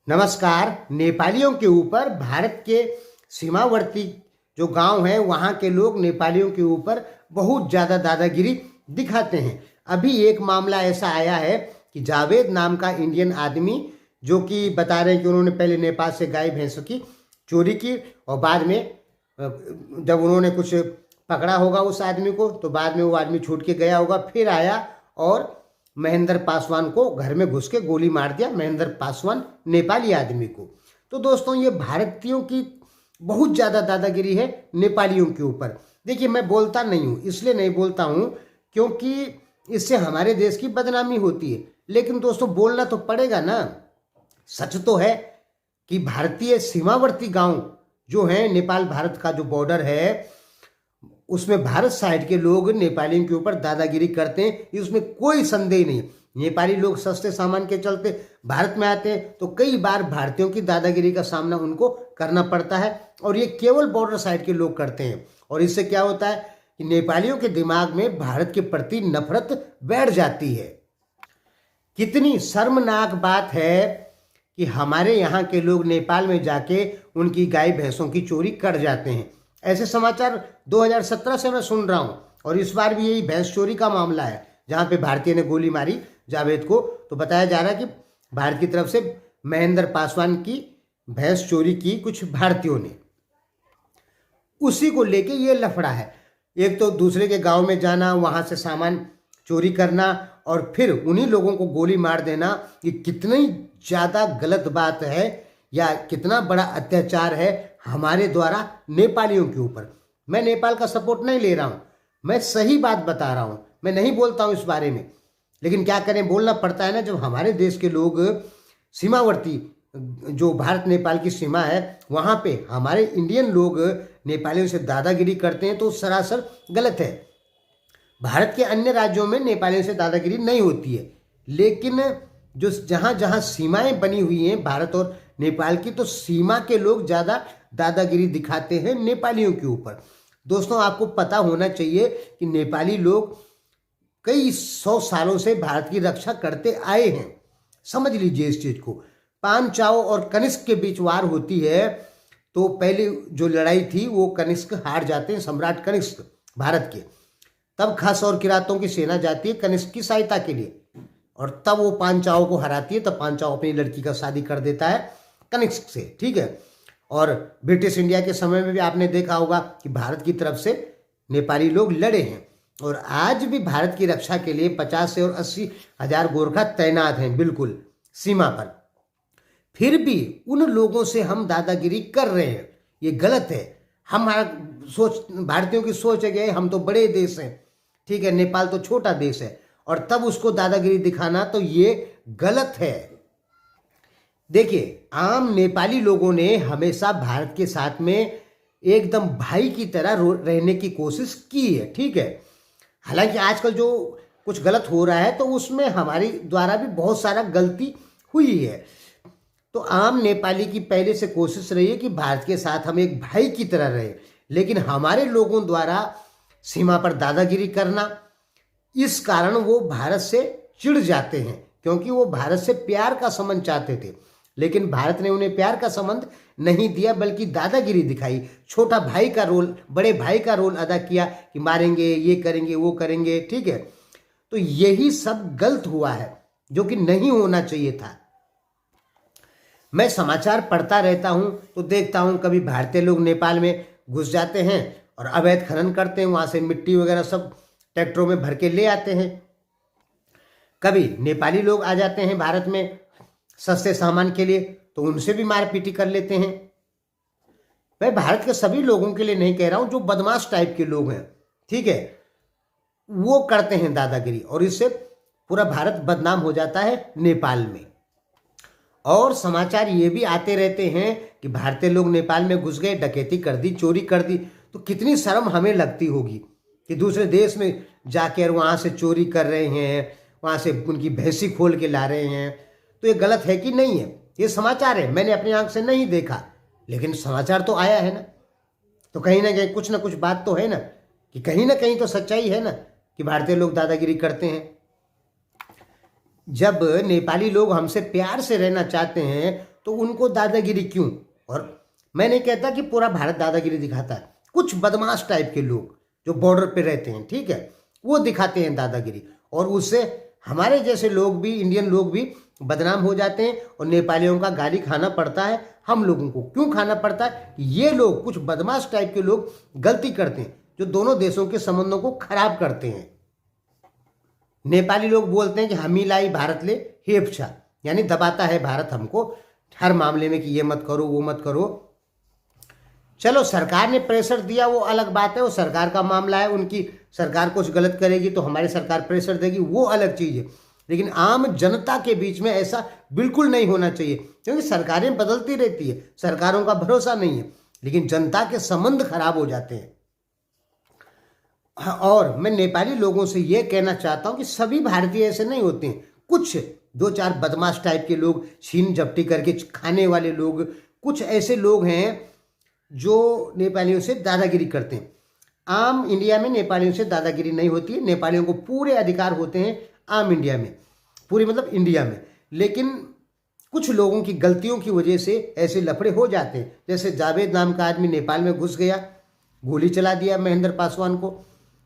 नमस्कार। नेपालियों के ऊपर भारत के सीमावर्ती जो गांव हैं वहां के लोग नेपालियों के ऊपर बहुत ज़्यादा दादागिरी दिखाते हैं। अभी एक मामला ऐसा आया है कि जावेद नाम का इंडियन आदमी जो कि बता रहे हैं कि उन्होंने पहले नेपाल से गाय भैंसों की चोरी की और बाद में जब उन्होंने कुछ पकड़ा होगा उस आदमी को तो बाद में वो आदमी छूट के गया होगा, फिर आया और महेंद्र पासवान को घर में घुस के गोली मार दिया। महेंद्र पासवान नेपाली आदमी को। तो दोस्तों ये भारतीयों की बहुत ज़्यादा दादागिरी है नेपालियों के ऊपर। देखिए मैं बोलता नहीं हूँ, इसलिए नहीं बोलता हूँ क्योंकि इससे हमारे देश की बदनामी होती है, लेकिन दोस्तों बोलना तो पड़ेगा ना। सच तो है कि भारतीय सीमावर्ती गांव जो हैं, नेपाल भारत का जो बॉर्डर है उसमें भारत साइड के लोग नेपालियों के ऊपर दादागिरी करते हैं, इसमें कोई संदेह नहीं। नेपाली लोग सस्ते सामान के चलते भारत में आते हैं तो कई बार भारतीयों की दादागिरी का सामना उनको करना पड़ता है और ये केवल बॉर्डर साइड के लोग करते हैं। और इससे क्या होता है कि नेपालियों के दिमाग में भारत के प्रति नफरत बैठ जाती है। कितनी शर्मनाक बात है कि हमारे यहाँ के लोग नेपाल में जाके उनकी गाय भैंसों की चोरी कर जाते हैं। ऐसे समाचार 2017 से मैं सुन रहा हूँ और इस बार भी यही भैंस चोरी का मामला है जहाँ पे भारतीय ने गोली मारी जावेद को। तो बताया जा रहा है कि भारत की तरफ से महेंद्र पासवान की भैंस चोरी की कुछ भारतीयों ने, उसी को लेके ये लफड़ा है। एक तो दूसरे के गांव में जाना, वहां से सामान चोरी करना और फिर उन्हीं लोगों को गोली मार देना, ये कितनी ज़्यादा गलत बात है या कितना बड़ा अत्याचार है हमारे द्वारा नेपालियों के ऊपर। मैं नेपाल का सपोर्ट नहीं ले रहा हूँ, मैं सही बात बता रहा हूँ, मैं नहीं बोलता हूँ इस बारे में, लेकिन क्या करें, बोलना पड़ता है ना। जब हमारे देश के लोग सीमावर्ती जो भारत नेपाल की सीमा है वहाँ पे हमारे इंडियन लोग नेपालियों से दादागिरी करते हैं तो सरासर गलत है। भारत के अन्य राज्यों में नेपालियों से दादागिरी नहीं होती है, लेकिन जो जहाँ जहाँ सीमाएं बनी हुई हैं भारत और नेपाल की, तो सीमा के लोग ज़्यादा दादागिरी दिखाते हैं नेपालियों के ऊपर। दोस्तों आपको पता होना चाहिए कि नेपाली लोग कई 100 सालों से भारत की रक्षा करते आए हैं। समझ लीजिए इस चीज़ को। पांचाल और कनिष्क के बीच वार होती है तो पहली जो लड़ाई थी वो कनिष्क हार जाते हैं, सम्राट कनिष्क भारत के। तब खस और किरातों की सेना जाती है कनिष्क की सहायता के लिए और तब वो पांचाल को हराती है। तब पांचाल अपनी लड़की का शादी कर देता है कनिष्क से, ठीक है। और ब्रिटिश इंडिया के समय में भी आपने देखा होगा कि भारत की तरफ से नेपाली लोग लड़े हैं और आज भी भारत की रक्षा के लिए 50 से और 80 हजार गोरखा तैनात हैं बिल्कुल सीमा पर। फिर भी उन लोगों से हम दादागिरी कर रहे हैं, ये गलत है। हमारा सोच, भारतीयों की सोच है कि हम तो बड़े देश हैं, ठीक है, नेपाल तो छोटा देश है, और तब उसको दादागिरी दिखाना तो ये गलत है। देखिए आम नेपाली लोगों ने हमेशा भारत के साथ में एकदम भाई की तरह रहने की कोशिश की है, ठीक है। हालांकि आजकल जो कुछ गलत हो रहा है तो उसमें हमारी द्वारा भी बहुत सारा गलती हुई है। तो आम नेपाली की पहले से कोशिश रही है कि भारत के साथ हम एक भाई की तरह रहे, लेकिन हमारे लोगों द्वारा सीमा पर दादागिरी करना, इस कारण वो भारत से चिढ़ जाते हैं क्योंकि वो भारत से प्यार का संबंध चाहते थे, लेकिन भारत ने उन्हें प्यार का संबंध नहीं दिया बल्कि दादागिरी दिखाई। छोटा भाई का रोल, बड़े भाई का रोल अदा किया कि मारेंगे, ये करेंगे, वो करेंगे, ठीक है। तो यही सब गलत हुआ है जो कि नहीं होना चाहिए था। मैं समाचार पढ़ता रहता हूं तो देखता हूं कभी भारतीय लोग नेपाल में घुस जाते हैं और अवैध खनन करते हैं, वहां से मिट्टी वगैरह सब ट्रैक्टरों में भर के ले आते हैं। कभी नेपाली लोग आ जाते हैं भारत में सस्ते सामान के लिए तो उनसे भी मारपीटी कर लेते हैं। मैं भारत के सभी लोगों के लिए नहीं कह रहा हूं, जो बदमाश टाइप के लोग हैं, ठीक है, वो करते हैं दादागिरी और इससे पूरा भारत बदनाम हो जाता है नेपाल में। और समाचार ये भी आते रहते हैं कि भारतीय लोग नेपाल में घुस गए, डकैती कर दी, चोरी कर दी। तो कितनी शर्म हमें लगती होगी कि दूसरे देश में जाकर वहाँ से चोरी कर रहे हैं, वहाँ से उनकी भैंसी खोल के ला रहे हैं। तो ये गलत है कि नहीं है? ये समाचार है, मैंने अपनी आंख से नहीं देखा, लेकिन समाचार तो आया है ना। तो कहीं ना कहीं कुछ ना कुछ बात तो है ना, कि कहीं ना कहीं तो सच्चाई है ना कि भारतीय लोग दादागिरी करते हैं। जब नेपाली लोग हमसे प्यार से रहना चाहते हैं तो उनको दादागिरी क्यों? और मैं नहीं कहता कि पूरा भारत दादागिरी दिखाता है, कुछ बदमाश टाइप के लोग जो बॉर्डर पे रहते हैं, ठीक है, वो दिखाते हैं दादागिरी, और उससे हमारे जैसे लोग भी, इंडियन लोग भी बदनाम हो जाते हैं और नेपालियों का गाली खाना पड़ता है। हम लोगों को क्यों खाना पड़ता है? ये लोग, कुछ बदमाश टाइप के लोग गलती करते हैं जो दोनों देशों के संबंधों को खराब करते हैं। नेपाली लोग बोलते हैं कि हम ही लाई भारत ले हेपछा, यानी दबाता है भारत हमको हर मामले में कि ये मत करो, वो मत करो। चलो सरकार ने प्रेशर दिया, वो अलग बात है, वो सरकार का मामला है, उनकी सरकार कुछ गलत करेगी तो हमारी सरकार प्रेशर देगी, वो अलग चीज़ है। लेकिन आम जनता के बीच में ऐसा बिल्कुल नहीं होना चाहिए, क्योंकि सरकारें बदलती रहती है, सरकारों का भरोसा नहीं है, लेकिन जनता के संबंध खराब हो जाते हैं। और मैं नेपाली लोगों से ये कहना चाहता हूँ कि सभी भारतीय ऐसे नहीं होते हैं, कुछ 2-4 बदमाश टाइप के लोग, छीन झपटी करके खाने वाले लोग, कुछ ऐसे लोग हैं जो नेपालियों से दादागिरी करते हैं। आम इंडिया में नेपालियों से दादागिरी नहीं होती है, नेपालियों को पूरे अधिकार होते हैं आम इंडिया में, पूरी मतलब इंडिया में। लेकिन कुछ लोगों की गलतियों की वजह से ऐसे लफड़े हो जाते हैं। जैसे जावेद नाम का आदमी नेपाल में घुस गया, गोली चला दिया महेंद्र पासवान को,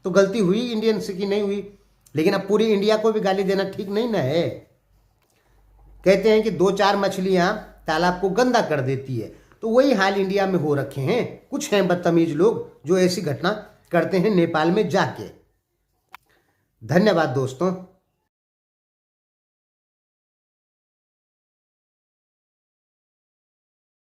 तो गलती हुई इंडियन से कि नहीं हुई, लेकिन अब पूरी इंडिया को भी गाली देना ठीक नहीं ना है। कहते हैं कि 2-4 मछलियां तालाब को गंदा कर देती है, तो वही हाल इंडिया में हो रखे हैं। कुछ हैं बदतमीज लोग जो ऐसी घटना करते हैं नेपाल में जाके। धन्यवाद दोस्तों।